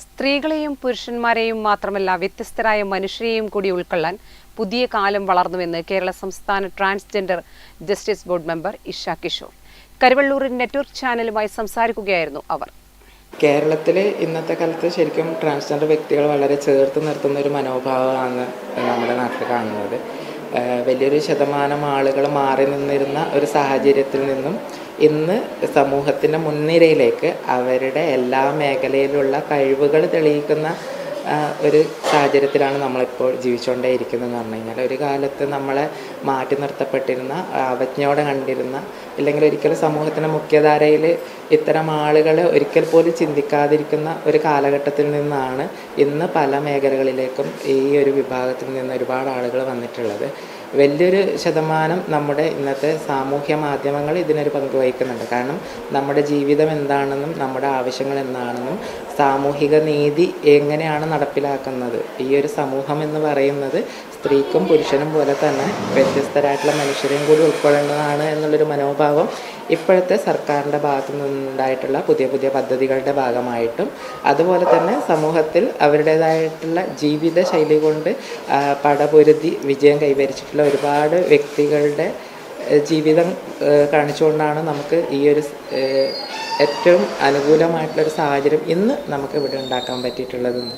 സ്ത്രീകളെയും പുരുഷന്മാരെയും മാത്രമല്ല വ്യത്യസ്തരായ മനുഷ്യരെയും കൂടി ഉൾക്കൊള്ളാൻ പുതിയ കാലം വളർന്നുവെന്ന് കേരള സംസ്ഥാന transgender justice board member Isha Kishore കരുവള്ളൂരിൽ നെറ്റ്വർക്ക് ചാനലുമായി സംസാരിക്കുകയായിരുന്നു അവർ. കേരളത്തിൽ ഇന്നത്തെ കാലത്ത് ശരിക്കും ട്രാൻസ്ജെൻഡർ വ്യക്തികൾ വളരെ ചേർത്ത് നിർത്തുന്ന ഒരു മനോഭാവമാണ് നമ്മുടെ നാട്ടിൽ കാണുന്നത്. വലിയൊരു ശതമാനം ആളുകൾ മാറി നിന്നിരുന്ന ഒരു സാഹചര്യത്തിൽ നിന്നും ഇന്ന് സമൂഹത്തിൻ്റെ മുൻനിരയിലേക്ക് അവരുടെ എല്ലാ മേഖലയിലുള്ള കഴിവുകൾ തെളിയിക്കുന്ന ഒരു സാഹചര്യത്തിലാണ് നമ്മളിപ്പോൾ ജീവിച്ചുകൊണ്ടേ ഇരിക്കുന്നതെന്ന് പറഞ്ഞു കഴിഞ്ഞാൽ, ഒരു കാലത്ത് നമ്മളെ മാറ്റി നിർത്തപ്പെട്ടിരുന്ന, അവജ്ഞയോടെ കണ്ടിരുന്ന, ഇല്ലെങ്കിൽ ഒരിക്കലും സമൂഹത്തിൻ്റെ മുഖ്യധാരയിൽ ഇത്തരം ആളുകൾ ഒരിക്കൽ പോലും ചിന്തിക്കാതിരിക്കുന്ന ഒരു കാലഘട്ടത്തിൽ നിന്നാണ് ഇന്ന് പല മേഖലകളിലേക്കും ഈ ഒരു വിഭാഗത്തിൽ നിന്ന് ഒരുപാട് ആളുകൾ വന്നിട്ടുള്ളത്. വലിയൊരു ശതമാനം നമ്മുടെ ഇന്നത്തെ സാമൂഹ്യ മാധ്യമങ്ങൾ ഇതിനൊരു പങ്ക് വഹിക്കുന്നുണ്ട്. കാരണം നമ്മുടെ ജീവിതം എന്താണെന്നും നമ്മുടെ ആവശ്യങ്ങൾ എന്താണെന്നും സാമൂഹിക നീതി എങ്ങനെയാണ് നടപ്പിലാക്കുന്നത്, ഈ ഒരു സമൂഹം എന്ന് പറയുന്നത് സ്ത്രീക്കും പുരുഷനും പോലെ തന്നെ വ്യത്യസ്തരായിട്ടുള്ള മനുഷ്യരെയും കൂടി ഉൾക്കൊള്ളേണ്ടതാണ് എന്നുള്ളൊരു മനോഭാവം ഇപ്പോഴത്തെ സർക്കാരിൻ്റെ ഭാഗത്തു നിന്നുണ്ടായിട്ടുള്ള പുതിയ പുതിയ പദ്ധതികളുടെ ഭാഗമായിട്ടും, അതുപോലെ തന്നെ സമൂഹത്തിൽ അവരുടേതായിട്ടുള്ള ജീവിത ശൈലി കൊണ്ട് പടപൊരുതി വിജയം കൈവരിച്ചിട്ടുള്ള ഒരുപാട് വ്യക്തികളുടെ ജീവിതം കാണിച്ചുകൊണ്ടാണ് നമുക്ക് ഈ ഒരു ഏറ്റവും അനുകൂലമായിട്ടുള്ളൊരു സാഹചര്യം ഇന്ന് നമുക്ക് ഇവിടെ ഉണ്ടാക്കാൻ പറ്റിയിട്ടുള്ളതെന്ന്